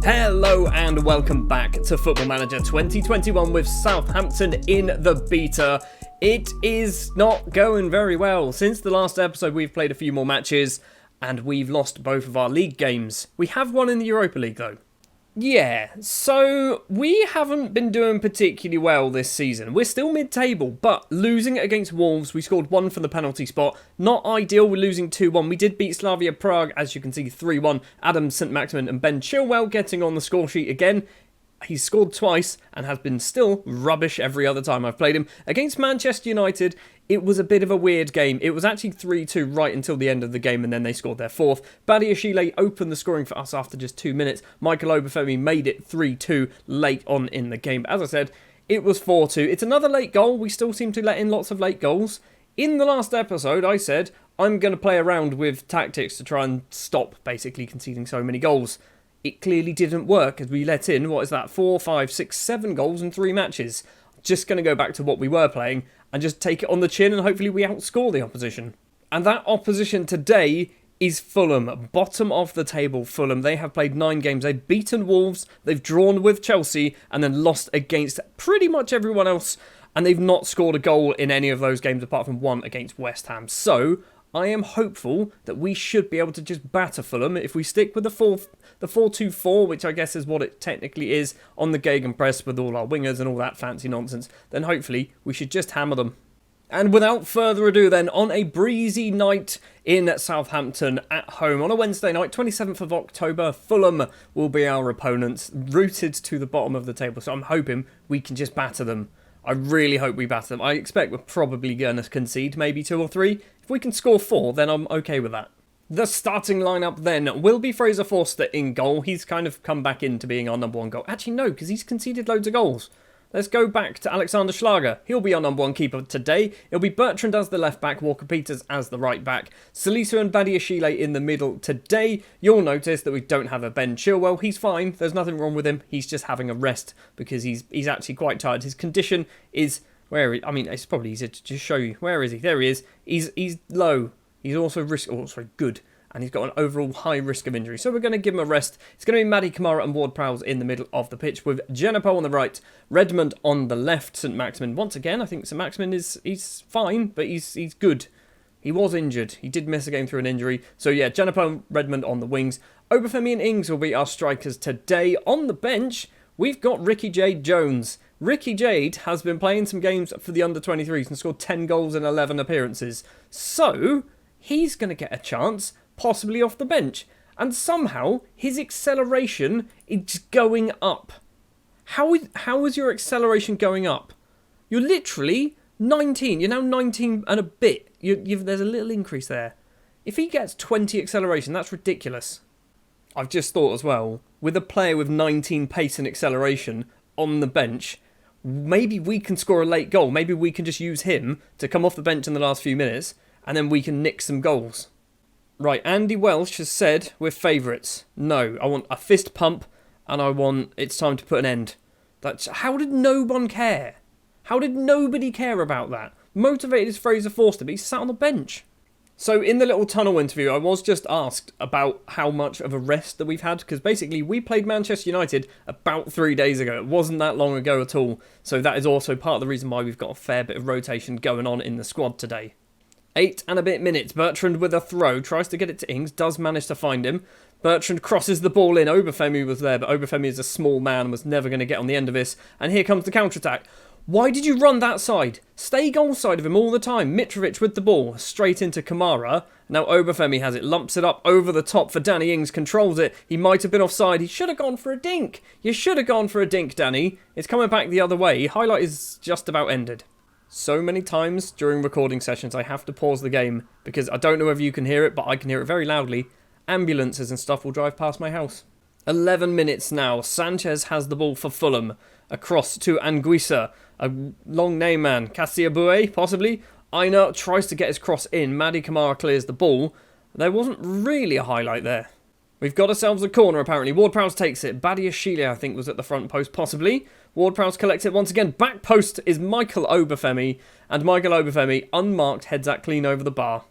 Hello and welcome back to Football Manager 2021 with Southampton in the beta. It is not going very well. Since the last episode we've played a few more matches and we've lost both of our league games. We have won in the Europa League though. Yeah, so we haven't been doing particularly well this season. We're still mid-table, but losing against Wolves, we scored 1 from the penalty spot. Not ideal, we're losing 2-1. We did beat Slavia Prague, as you can see, 3-1. Adam St. Maximin and Ben Chilwell getting on the score sheet again. He's scored twice and has been still rubbish every other time I've played him. Against Manchester United, it was a bit of a weird game. It was actually 3-2 right until the end of the game and then they scored their fourth. Badiashile opened the scoring for us after just 2 minutes. Michael Obafemi made it 3-2 late on in the game. As I said, it was 4-2. It's another late goal. We still seem to let in lots of late goals. In the last episode, I said I'm going to play around with tactics to try and stop basically conceding so many goals. It clearly didn't work as we let in, 4, 5, 6, 7 goals in 3 matches. Just going to go back to what we were playing and just take it on the chin and hopefully we outscore the opposition. And that opposition today is Fulham. Bottom of the table, Fulham. They have played 9 games. They've beaten Wolves, they've drawn with Chelsea and then lost against pretty much everyone else. And they've not scored a goal in any of those games apart from one against West Ham. So I am hopeful that we should be able to just batter Fulham if we stick with the 4-2-4, which I guess is what it technically is, on the Gegenpress with all our wingers and all that fancy nonsense. Then hopefully we should just hammer them. And without further ado then, on a breezy night in Southampton at home on a Wednesday night, 27th of October, Fulham will be our opponents, rooted to the bottom of the table. So I'm hoping we can just batter them. I really hope we batter them. I expect we're probably going to concede maybe 2 or 3. If we can score 4, then I'm okay with that. The starting lineup then will be Fraser Forster in goal. He's kind of come back into being our number 1 goal. Actually, no, because he's conceded loads of goals. Let's go back to Alexander Schlager. He'll be our number 1 keeper today. It'll be Bertrand as the left back, Walker Peters as the right back, Salisu and Badiashile in the middle today. You'll notice that we don't have a Ben Chilwell. He's fine. There's nothing wrong with him. He's just having a rest because he's actually quite tired. His condition is it's probably easier to just show you. Where is he? There he is. He's low. He's also good. And he's got an overall high risk of injury. So we're going to give him a rest. It's going to be Mady Kamara and Ward-Prowse in the middle of the pitch with Djenepo on the right, Redmond on the left, St. Maximin. Once again, I think St. Maximin he's fine, but he's good. He was injured. He did miss a game through an injury. So yeah, Djenepo and Redmond on the wings. Obafemi and Ings will be our strikers today. On the bench, we've got Ricky Jade Jones. Ricky Jade has been playing some games for the under-23s and scored 10 goals in 11 appearances. So he's going to get a chance, possibly off the bench. And somehow, his acceleration is going up. How is your acceleration going up? You're literally 19. You're now 19 and a bit. There's a little increase there. If he gets 20 acceleration, that's ridiculous. I've just thought as well, with a player with 19 pace and acceleration on the bench, maybe we can score a late goal. Maybe we can just use him to come off the bench in the last few minutes, and then we can nick some goals. Right, Andy Welsh has said we're favourites. No, I want a fist pump and I want it's time to put an end. How did no one care? How did nobody care about that? Motivated is Fraser Forster, but he sat on the bench. So in the little tunnel interview, I was just asked about how much of a rest that we've had, because basically we played Manchester United about 3 days ago. It wasn't that long ago at all. So that is also part of the reason why we've got a fair bit of rotation going on in the squad today. 8 and a bit minutes. Bertrand with a throw. Tries to get it to Ings. Does manage to find him. Bertrand crosses the ball in. Obafemi was there, but Obafemi is a small man and was never going to get on the end of this. And here comes the counter-attack. Why did you run that side? Stay goal side of him all the time. Mitrovic with the ball. Straight into Kamara. Now Obafemi has it. Lumps it up over the top for Danny Ings. Controls it. He might have been offside. He should have gone for a dink. You should have gone for a dink, Danny. It's coming back the other way. Highlight is just about ended. So many times during recording sessions I have to pause the game because I don't know whether you can hear it, but I can hear it very loudly. Ambulances and stuff will drive past my house. 11 minutes now. Sanchez has the ball for Fulham. Across to Anguissa. A long name man. Kassiabue, possibly. Aina tries to get his cross in. Mady Kamara clears the ball. There wasn't really a highlight there. We've got ourselves a corner, apparently. Ward-Prowse takes it. Badiashile, I think, was at the front post, possibly. Ward-Prowse collects it once again. Back post is Michael Obafemi. And Michael Obafemi, unmarked, heads that clean over the bar.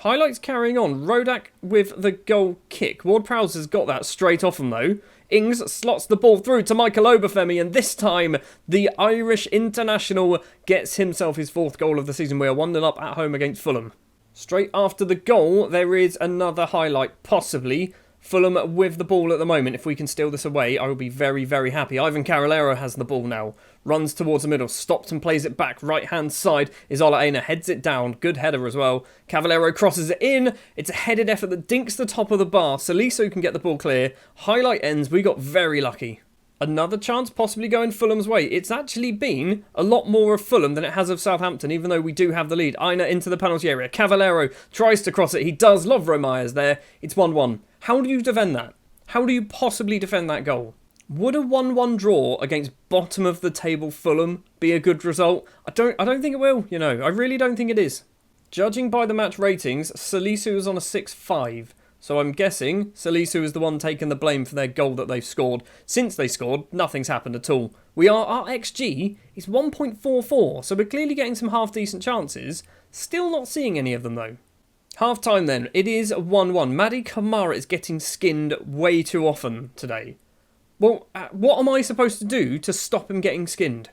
Highlights carrying on. Rodak with the goal kick. Ward-Prowse has got that straight off him though. Ings slots the ball through to Michael Obafemi, and this time the Irish international gets himself his 4th goal of the season. We are 1-0 up at home against Fulham. Straight after the goal, there is another highlight, possibly. Fulham with the ball at the moment. If we can steal this away, I will be very, very happy. Ivan Carolero has the ball now. Runs towards the middle, stops and plays it back. Right-hand side is Ola Aina, heads it down. Good header as well. Cavallero crosses it in. It's a headed effort that dinks the top of the bar. Salisu can get the ball clear. Highlight ends. We got very lucky. Another chance possibly going Fulham's way. It's actually been a lot more of Fulham than it has of Southampton, even though we do have the lead. Aina into the penalty area. Cavallero tries to cross it. He does. Lovro Myers there. It's 1-1. How do you defend that? How do you possibly defend that goal? Would a 1-1 draw against bottom of the table Fulham be a good result? I don't think it will, you know. I really don't think it is. Judging by the match ratings, Salisu is on a 6-5. So I'm guessing Salisu is the one taking the blame for their goal that they've scored. Since they scored, nothing's happened at all. Our XG is 1.44, so we're clearly getting some half-decent chances. Still not seeing any of them though. Half-time then. It is 1-1. Mady Kamara is getting skinned way too often today. Well, what am I supposed to do to stop him getting skinned?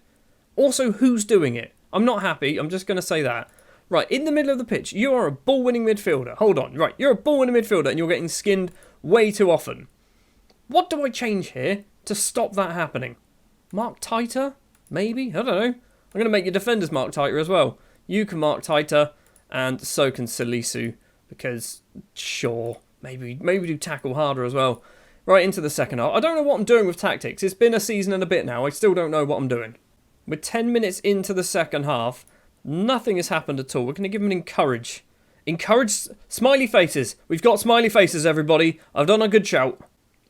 Also, who's doing it? I'm not happy. I'm just going to say that. Right, in the middle of the pitch, you are a ball-winning midfielder. Hold on. Right, you're a ball-winning midfielder and you're getting skinned way too often. What do I change here to stop that happening? Mark tighter? Maybe? I don't know. I'm going to make your defenders mark tighter as well. You can mark tighter and so can Salisu because, sure, maybe do tackle harder as well. Right, into the second half. I don't know what I'm doing with tactics. It's been a season and a bit now. I still don't know what I'm doing. We're 10 minutes into the second half. Nothing has happened at all. We're going to give them an encourage. Encourage smiley faces. We've got smiley faces, everybody. I've done a good shout.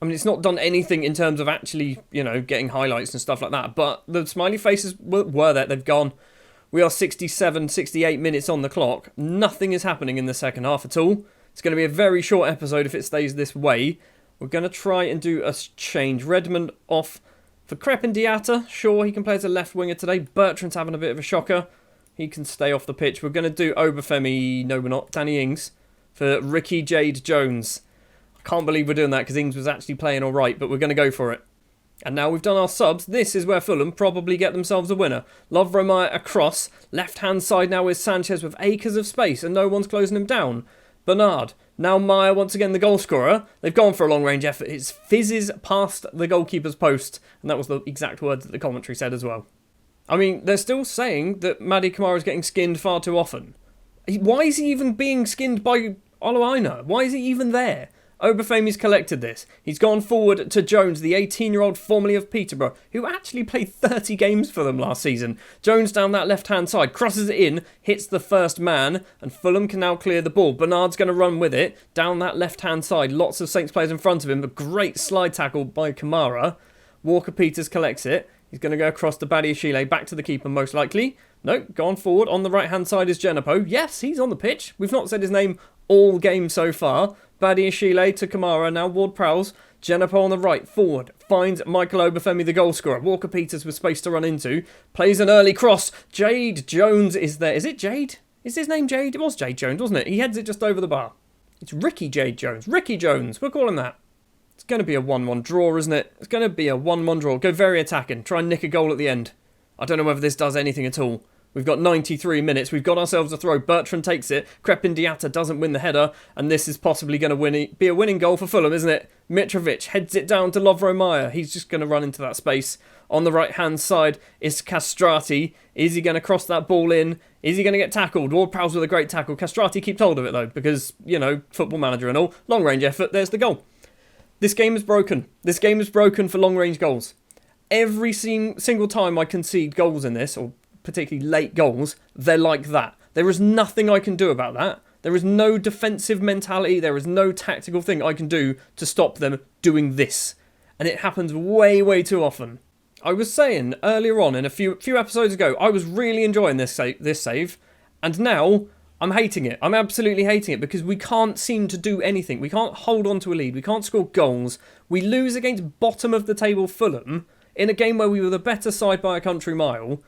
I mean, it's not done anything in terms of actually, you know, getting highlights and stuff like that. But the smiley faces were there. They've gone. We are 67, 68 minutes on the clock. Nothing is happening in the second half at all. It's going to be a very short episode if it stays this way. We're going to try and do a change. Redmond off for Crepin Diatta. Sure, he can play as a left winger today. Bertrand's having a bit of a shocker. He can stay off the pitch. We're going to do Obafemi. No, we're not. Danny Ings for Ricky Jade Jones. I can't believe we're doing that because Ings was actually playing all right, but we're going to go for it. And now we've done our subs. This is where Fulham probably get themselves a winner. Lovro Myers across. Left-hand side now is Sanchez with acres of space and no one's closing him down. Bernard. Now Meyer once again the goal scorer. They've gone for a long-range effort. It fizzes past the goalkeeper's post. And that was the exact words that the commentary said as well. I mean, they're still saying that Mady Kamara is getting skinned far too often. Why is he even being skinned by Oloaina? Why is he even there? Obafemi's collected this. He's gone forward to Jones, the 18-year-old formerly of Peterborough, who actually played 30 games for them last season. Jones down that left-hand side, crosses it in, hits the first man, and Fulham can now clear the ball. Bernard's going to run with it, down that left-hand side. Lots of Saints players in front of him. A great slide tackle by Kamara. Walker-Peters collects it. He's going to go across to Badiashile, back to the keeper most likely. Nope, gone forward. On the right-hand side is Genepo. Yes, he's on the pitch. We've not said his name all game so far. Badiashile to Kamara, now Ward-Prowse. Genepo on the right, forward. Finds Michael Obafemi, the goal scorer. Walker-Peters with space to run into. Plays an early cross. Jade Jones is there. Is it Jade? Is his name Jade? It was Jade Jones, wasn't it? He heads it just over the bar. It's Ricky Jade Jones. Ricky Jones. We'll call him that. It's going to be a 1-1 draw, isn't it? It's going to be a 1-1 draw. Go very attacking. Try and nick a goal at the end. I don't know whether this does anything at all. We've got 93 minutes. We've got ourselves a throw. Bertrand takes it. Crepin Diatta doesn't win the header. And this is possibly going to be a winning goal for Fulham, isn't it? Mitrovic heads it down to Lovro Myers. He's just going to run into that space. On the right-hand side is Castrati. Is he going to cross that ball in? Is he going to get tackled? Ward-Prowse with a great tackle. Castrati keeps hold of it, though, because, you know, football manager and all. Long-range effort. There's the goal. This game is broken. This game is broken for long-range goals. Every single time I concede goals in this, or particularly late goals, they're like that. There is nothing I can do about that. There is no defensive mentality. There is no tactical thing I can do to stop them doing this. And it happens way, way too often. I was saying earlier on in a few episodes ago, I was really enjoying this save. And now I'm hating it. I'm absolutely hating it because we can't seem to do anything. We can't hold on to a lead. We can't score goals. We lose against bottom of the table Fulham in a game where we were the better side by a country mile.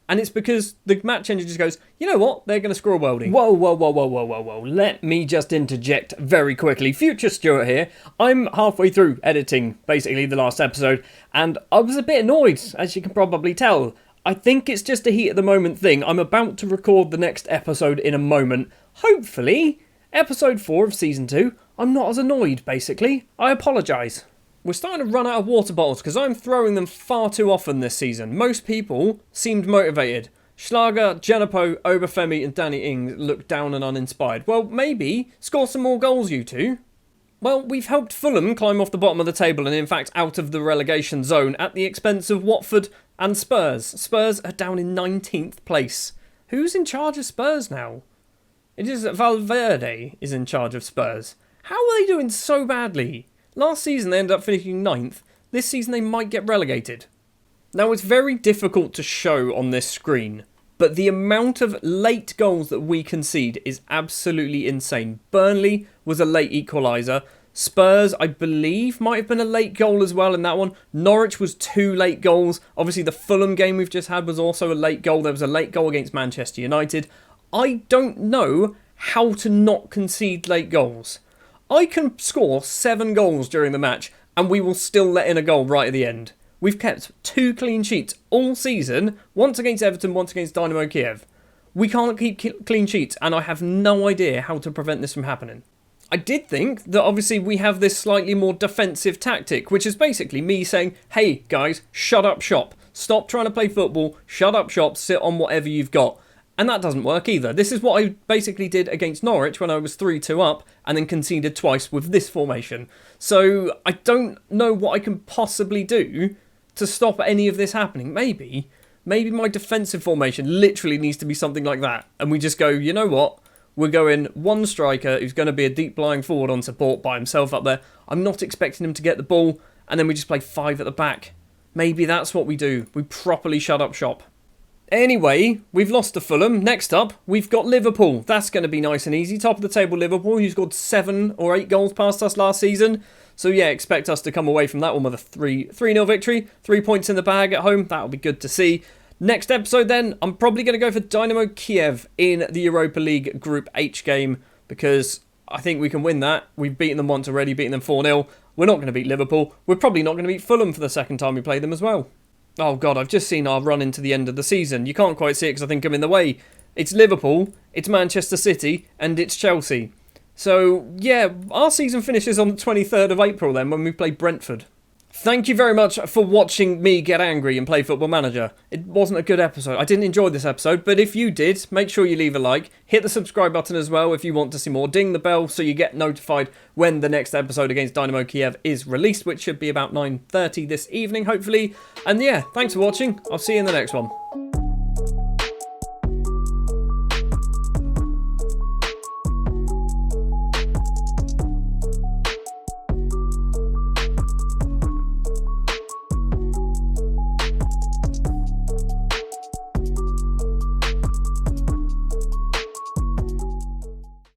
And it's because the match engine just goes, you know what, they're going to score a worldie. Whoa. Let me just interject very quickly. Future Stuart here. I'm halfway through editing, basically, the last episode, and I was a bit annoyed, as you can probably tell. I think it's just a heat at the moment thing. I'm about to record the next episode in a moment. Hopefully, episode 4 of season 2, I'm not as annoyed, basically. I apologise. We're starting to run out of water bottles because I'm throwing them far too often this season. Most people seemed motivated. Schlager, Genepo, Obafemi and Danny Ings looked down and uninspired. Well, maybe score some more goals, you two. Well, we've helped Fulham climb off the bottom of the table and in fact out of the relegation zone at the expense of Watford and Spurs. Spurs are down in 19th place. Who's in charge of Spurs now? It is Valverde is in charge of Spurs. How are they doing so badly? Last season they ended up finishing 9th. This season they might get relegated. Now it's very difficult to show on this screen, but the amount of late goals that we concede is absolutely insane. Burnley was a late equaliser. Spurs, I believe, might have been a late goal as well in that one. Norwich was 2 late goals. Obviously the Fulham game we've just had was also a late goal. There was a late goal against Manchester United. I don't know how to not concede late goals. I can score 7 goals during the match and we will still let in a goal right at the end. We've kept 2 clean sheets all season, once against Everton, once against Dynamo Kiev. We can't keep clean sheets and I have no idea how to prevent this from happening. I did think that obviously we have this slightly more defensive tactic, which is basically me saying, hey guys, shut up shop. Stop trying to play football, shut up shop, sit on whatever you've got. And that doesn't work either. This is what I basically did against Norwich when I was 3-2 up and then conceded twice with this formation. So I don't know what I can possibly do to stop any of this happening. Maybe my defensive formation literally needs to be something like that. And we just go, you know what? We're going one striker who's going to be a deep lying forward on support by himself up there. I'm not expecting him to get the ball. And then we just play 5 at the back. Maybe that's what we do. We properly shut up shop. Anyway, we've lost to Fulham. Next up, we've got Liverpool. That's going to be nice and easy. Top of the table, Liverpool, who scored 7 or 8 goals past us last season. So yeah, expect us to come away from that one with a 3-0 victory. 3 points in the bag at home. That'll be good to see. Next episode then, I'm probably going to go for Dynamo Kiev in the Europa League Group H game because I think we can win that. We've beaten them once already, beaten them 4-0. We're not going to beat Liverpool. We're probably not going to beat Fulham for the second time we play them as well. Oh God, I've just seen our run into the end of the season. You can't quite see it because I think I'm in the way. It's Liverpool, it's Manchester City, and it's Chelsea. So yeah, our season finishes on the 23rd of April then when we play Brentford. Thank you very much for watching me get angry and play Football Manager. It wasn't a good episode. I didn't enjoy this episode, but if you did, make sure you leave a like. Hit the subscribe button as well if you want to see more. Ding the bell so you get notified when the next episode against Dynamo Kiev is released, which should be about 9:30 this evening, hopefully. And yeah, thanks for watching. I'll see you in the next one.